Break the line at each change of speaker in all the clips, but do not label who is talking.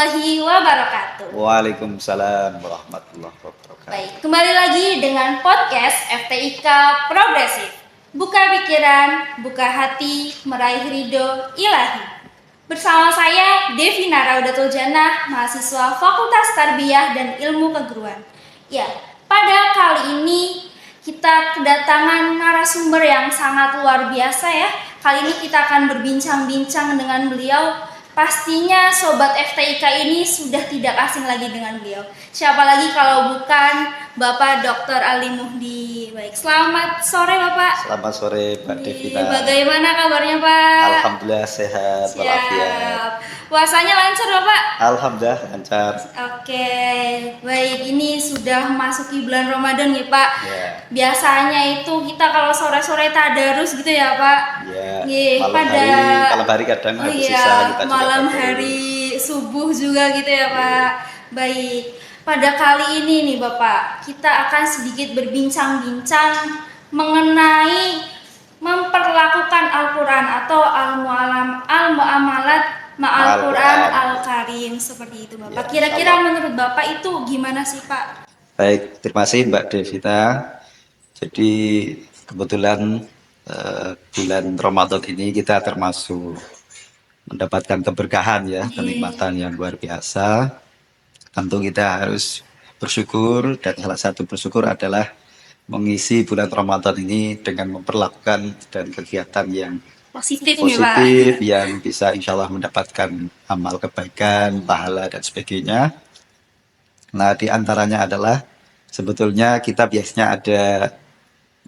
warahmatullahi wabarakatuh.
Waalaikumsalam warahmatullahi wabarakatuh.
Baik, kembali lagi dengan podcast FTIK Progresif. Buka pikiran, buka hati, meraih ridho ilahi. Bersama saya Devina Raudatul Jannah, mahasiswa Fakultas Tarbiyah dan Ilmu Keguruan. Ya, pada kali ini kita kedatangan narasumber yang sangat luar biasa ya. Kali ini kita akan berbincang-bincang dengan beliau. Pastinya Sobat FTIK ini sudah tidak asing lagi dengan beliau. Siapa lagi kalau bukan Bapak Dr. Ali Muhdi. Baik, selamat sore Bapak.
Selamat sore Mbak Devina.
Bagaimana kabarnya Pak?
Alhamdulillah sehat walafiat.
Puasanya lancar Bapak?
Alhamdulillah lancar.
Oke, baik, ini sudah masuki bulan Ramadan ya Pak.
Ya.
Biasanya itu kita kalau sore-sore tadarus gitu ya Pak.
Ya. Malam hari kadang habis sisa kita juga
malam hari subuh juga gitu ya Pak. Baik, pada kali ini nih Bapak, kita akan sedikit berbincang-bincang mengenai memperlakukan Al-Quran atau al-mu'amalat ma'al Quran Al-Karim, seperti itu Bapak. Kira-kira menurut Bapak itu gimana sih Pak?
Baik, terima kasih Mbak Devina. Jadi kebetulan bulan Ramadan ini kita termasuk mendapatkan keberkahan ya, kenikmatan yang luar biasa. Tentu kita harus bersyukur, dan salah satu bersyukur adalah mengisi bulan Ramadan ini dengan memperlakukan dan kegiatan yang
positif
yang bisa insya Allah mendapatkan amal kebaikan, pahala dan sebagainya. Nah, di antaranya adalah sebetulnya kita biasanya ada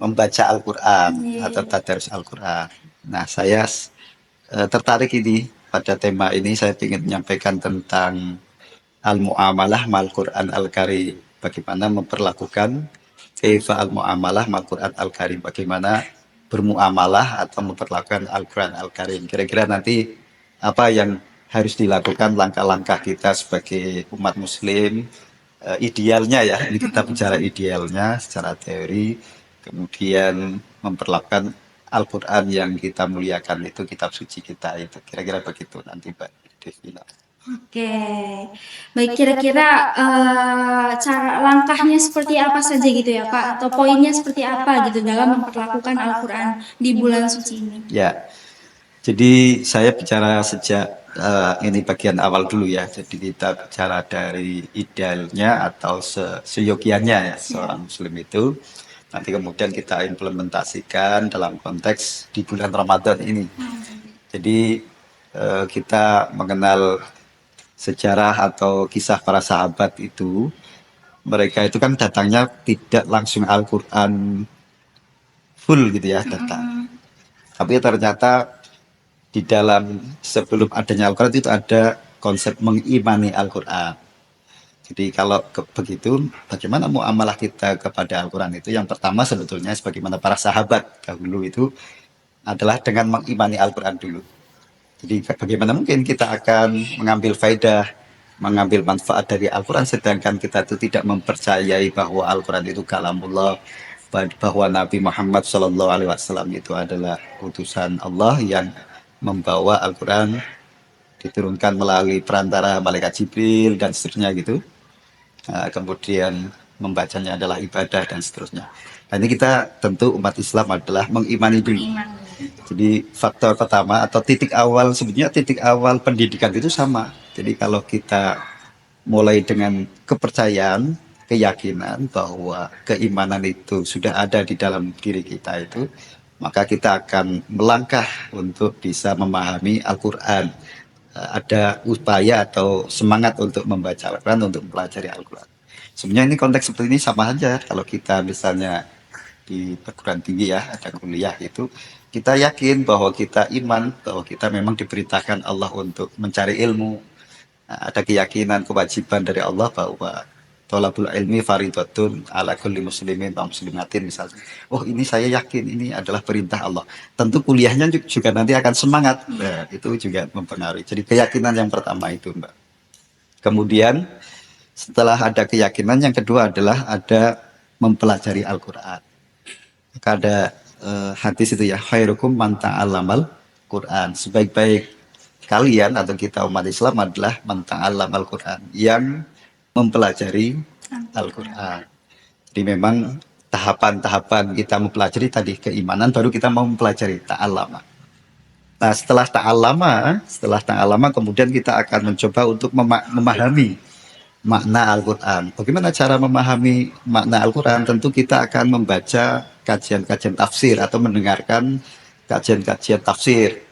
membaca Al-Quran atau tadarus Al-Quran. Nah, saya tertarik ini pada tema ini, saya ingin menyampaikan tentang al-mu'amalah mal Quran Al-Karim. Bagaimana memperlakukan kaifa al-mu'amalah mal Quran Al-Karim. Bagaimana bermuamalah atau memperlakukan Al-Quran Al-Karim. Kira-kira nanti apa yang harus dilakukan, langkah-langkah kita sebagai umat muslim, idealnya ya, ini kita bicara idealnya secara teori, kemudian memperlakukan Al-Quran yang kita muliakan itu, kitab suci kita itu. Kira-kira begitu nanti Mbak Devina.
Oke, baik, kira-kira cara langkahnya seperti apa saja gitu ya Pak, atau poinnya seperti apa gitu dalam memperlakukan Al-Quran di bulan suci ini?
Ya, jadi saya bicara sejak ini bagian awal dulu ya. Jadi kita bicara dari idealnya atau seyogianya ya seorang muslim itu. Nanti kemudian kita implementasikan dalam konteks di bulan Ramadan ini. Jadi kita mengenal sejarah atau kisah para sahabat itu, mereka itu kan datangnya tidak langsung Al-Quran full gitu ya datang. Tapi ternyata di dalam sebelum adanya Al-Quran itu ada konsep mengimani Al-Quran. Jadi kalau begitu, bagaimana muamalah kita kepada Al-Quran itu? Yang pertama sebetulnya sebagaimana para sahabat dahulu itu adalah dengan mengimani Al-Quran dulu. Jadi bagaimana mungkin kita akan mengambil faedah, mengambil manfaat dari Al-Quran sedangkan kita itu tidak mempercayai bahwa Al-Quran itu kalamullah, bahwa Nabi Muhammad SAW itu adalah utusan Allah yang membawa Al-Quran diturunkan melalui perantara malaikat Jibril dan seterusnya gitu. Nah, kemudian membacanya adalah ibadah dan seterusnya. Nah, ini kita tentu umat Islam adalah mengimani dulu. Jadi faktor pertama atau titik awal, sebenarnya titik awal pendidikan itu sama. Jadi kalau kita mulai dengan kepercayaan, keyakinan bahwa keimanan itu sudah ada di dalam diri kita itu, maka kita akan melangkah untuk bisa memahami Al-Quran. Ada upaya atau semangat untuk membaca Al-Quran, untuk mempelajari Al-Quran. Sebenarnya ini konteks seperti ini sama saja kalau kita misalnya di perguruan tinggi ya, ada kuliah itu, kita yakin bahwa kita iman, bahwa kita memang diperintahkan Allah untuk mencari ilmu. Nah, ada keyakinan, kewajiban dari Allah bahwa thalabul ilmi faridatun ala kulli muslimin wa muslimatin misalnya. Oh, ini saya yakin ini adalah perintah Allah. Tentu kuliahnya juga nanti akan semangat. Nah, itu juga mempengaruhi. Jadi keyakinan yang pertama itu, Mbak. Kemudian setelah ada keyakinan, yang kedua adalah ada mempelajari Al-Quran. Maka ada hadis itu ya, khairukum man ta'allamal Quran. Sebaik-baik kalian atau kita umat Islam adalah man ta'allam Al-Quran, yang mempelajari Al-Quran. Jadi memang tahapan-tahapan kita mempelajari tadi keimanan, baru kita mau mempelajari ta'allama. Nah, setelah ta'allama kemudian kita akan mencoba untuk memahami makna Al-Quran. Bagaimana cara memahami makna Al-Quran? Tentu kita akan membaca kajian-kajian tafsir atau mendengarkan kajian-kajian tafsir.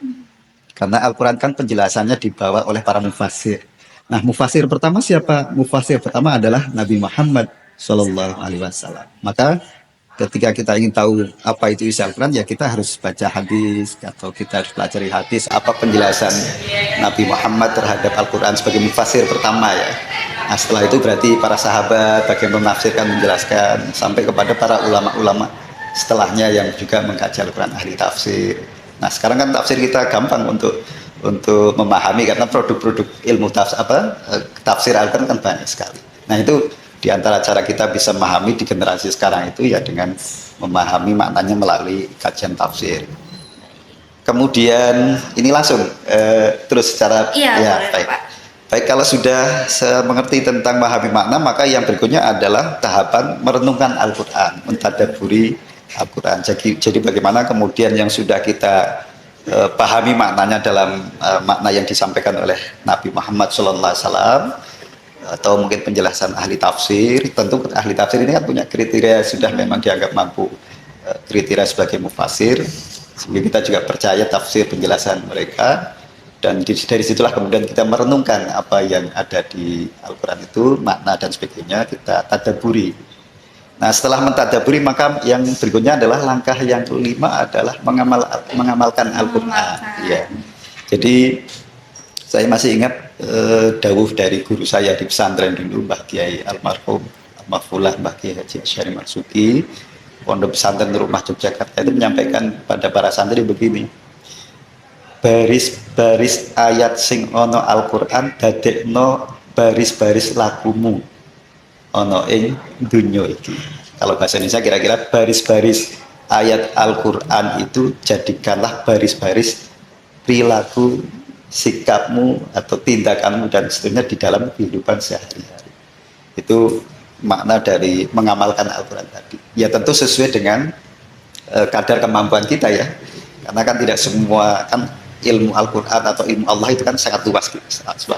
Karena Al-Quran kan penjelasannya dibawa oleh para mufassir. Nah, mufassir pertama siapa? Mufassir pertama adalah Nabi Muhammad Shallallahu Alaihi Wasallam. Maka ketika kita ingin tahu apa itu isi Al-Quran, ya kita harus baca hadis atau kita harus pelajari hadis. Apa penjelasan Nabi Muhammad terhadap Al-Quran sebagai mufassir pertama ya. Nah, setelah itu berarti para sahabat bagaimana menafsirkan, menjelaskan sampai kepada para ulama-ulama setelahnya yang juga mengkaji Al-Quran, ahli tafsir. Nah, sekarang kan tafsir kita gampang untuk memahami karena produk-produk ilmu tafsir Al-Quran kan banyak sekali. Nah, itu di antara cara kita bisa memahami di generasi sekarang itu ya dengan memahami maknanya melalui kajian tafsir. Kemudian ini langsung terus secara baik.
Pak.
Baik, kalau sudah mengerti tentang memahami makna, maka yang berikutnya adalah tahapan merenungkan Al-Quran, mentadabburi Al-Quran. Jadi bagaimana kemudian yang sudah kita pahami maknanya dalam makna yang disampaikan oleh Nabi Muhammad SAW, atau mungkin penjelasan ahli tafsir. Tentu ahli tafsir ini kan punya kriteria, sudah memang dianggap mampu kriteria sebagai mufassir, sehingga kita juga percaya tafsir penjelasan mereka, dan dari situlah kemudian kita merenungkan apa yang ada di Al-Quran itu, makna dan sebagainya, kita tadabburi. Nah, setelah mentadabburi, maka yang berikutnya adalah langkah yang kelima adalah mengamalkan Al-Quran. Ya. Jadi saya masih ingat dawuh dari guru saya di pesantren dulu, Mbah Kiai almarhum Mahfulah Mbah Kiai Haji Syarif Marzuki, Pondok Pesantren Rumah Yogyakarta, itu menyampaikan pada para santri begini: baris-baris ayat sing ono Al-Quran dadekno baris-baris lakumu ono ing dunya iki. Kalau bahasa Indonesia kira-kira baris-baris ayat Al-Quran itu jadikanlah baris-baris perilaku, sikapmu atau tindakanmu dan seterusnya di dalam kehidupan sehari-hari. Itu makna dari mengamalkan Al-Quran tadi. Ya tentu sesuai dengan kadar kemampuan kita ya. Karena kan tidak semua, kan ilmu Al-Quran atau ilmu Allah itu kan sangat luas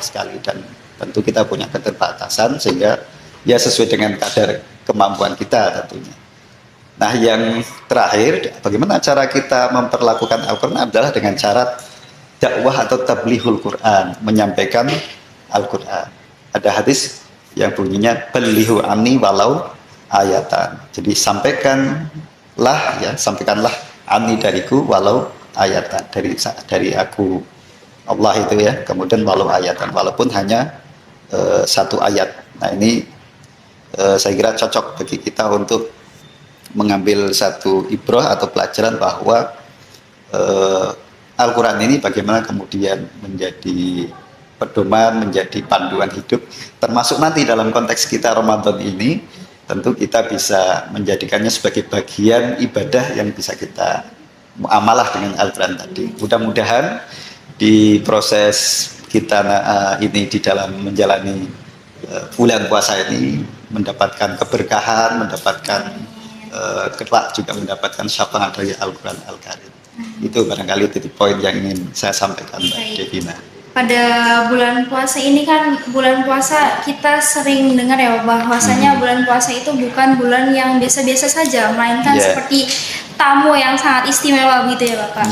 sekali, dan tentu kita punya keterbatasan, sehingga ya sesuai dengan kadar kemampuan kita tentunya. Nah, yang terakhir, bagaimana cara kita memperlakukan Al-Quran adalah dengan cara dakwah atau tablighul Quran, menyampaikan Al-Quran. Ada hadis yang bunyinya balighu anni walau ayatan. Jadi sampaikanlah anni dariku walau ayatan, dari aku Allah itu ya. Kemudian walau ayatan, walaupun hanya satu ayat. Nah, ini saya kira cocok bagi kita untuk mengambil satu ibrah atau pelajaran bahwa Al-Quran ini bagaimana kemudian menjadi pedoman, menjadi panduan hidup, termasuk nanti dalam konteks kita Ramadan ini, tentu kita bisa menjadikannya sebagai bagian ibadah yang bisa kita muamalah dengan Al-Quran tadi. Mudah-mudahan di proses kita ini di dalam menjalani bulan puasa ini mendapatkan keberkahan, mendapatkan kelak juga mendapatkan syafaat dari Al-Quran Al-Karim. Itu barangkali titik poin yang ingin saya sampaikan, Mbak Devina.
Pada bulan puasa ini kan, bulan puasa kita sering dengar ya bahwasanya bulan puasa itu bukan bulan yang biasa-biasa saja, melainkan seperti tamu yang sangat istimewa gitu ya Bapak.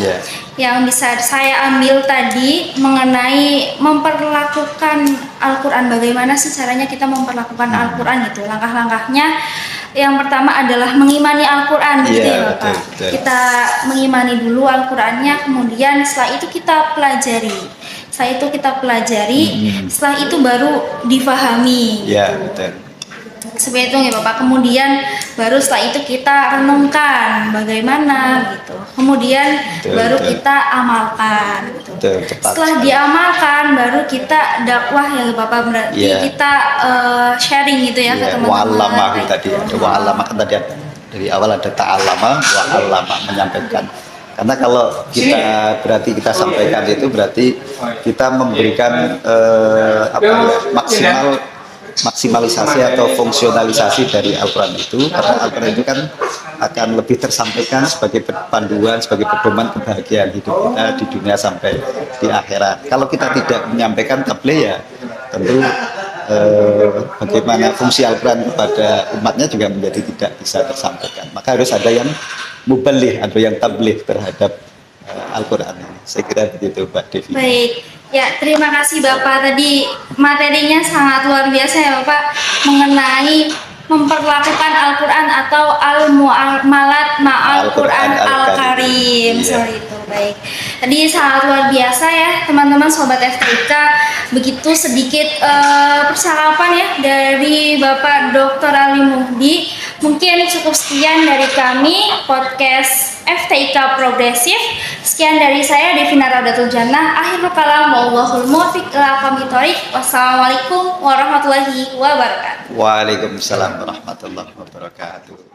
Yang bisa saya ambil tadi mengenai memperlakukan Al-Quran, bagaimana sih caranya kita memperlakukan Al-Quran gitu, langkah-langkahnya. Yang pertama adalah mengimani Al-Quran gitu ya Bapak. Betul. Kita mengimani dulu Al-Qurannya, kemudian setelah itu kita pelajari. Setelah itu baru difahami.
Iya, betul.
Seperti itu ya Bapak. Kemudian baru setelah itu kita renungkan bagaimana gitu. Kemudian baru kita amalkan gitu. Setelah diamalkan baru kita dakwah ya Bapak, berarti kita sharing gitu ya ke teman-teman.
Wa'allama tadi ada wa'allama, kan tadi dari awal ada ta'allama, wa'allama, menyampaikan. Karena kalau kita sampaikan itu berarti kita memberikan maksimalisasi atau fungsionalisasi dari Al-Quran itu, karena Al-Quran itu kan akan lebih tersampaikan sebagai panduan, sebagai pedoman kebahagiaan hidup kita di dunia sampai di akhirat. Kalau kita tidak menyampaikan tabligh, ya tentu bagaimana fungsi Al-Quran kepada umatnya juga menjadi tidak bisa tersampaikan. Maka harus ada yang muballigh atau yang tabligh terhadap Al-Quran ini. Saya kira begitu, Mbak Devi.
Baik, ya terima kasih Bapak. Tadi materinya sangat luar biasa ya Bapak, mengenai memperlakukan Al-Quran atau al-mu'amalat ma'al Quran al-Karim. Seperti itu. Baik, tadi sangat luar biasa ya teman-teman sobat FTIK. Begitu sedikit percakapan ya dari Bapak Dr. Ali Muhdi. Mungkin cukup sekian dari kami podcast FTIK Progresif. Sekian dari saya Devina Raudatul Jannah. Akhirul kalam, wallahul muwaffiq ila aqwamit thoriq. Wassalamualaikum warahmatullahi wabarakatuh.
Waalaikumsalam warahmatullahi wabarakatuh.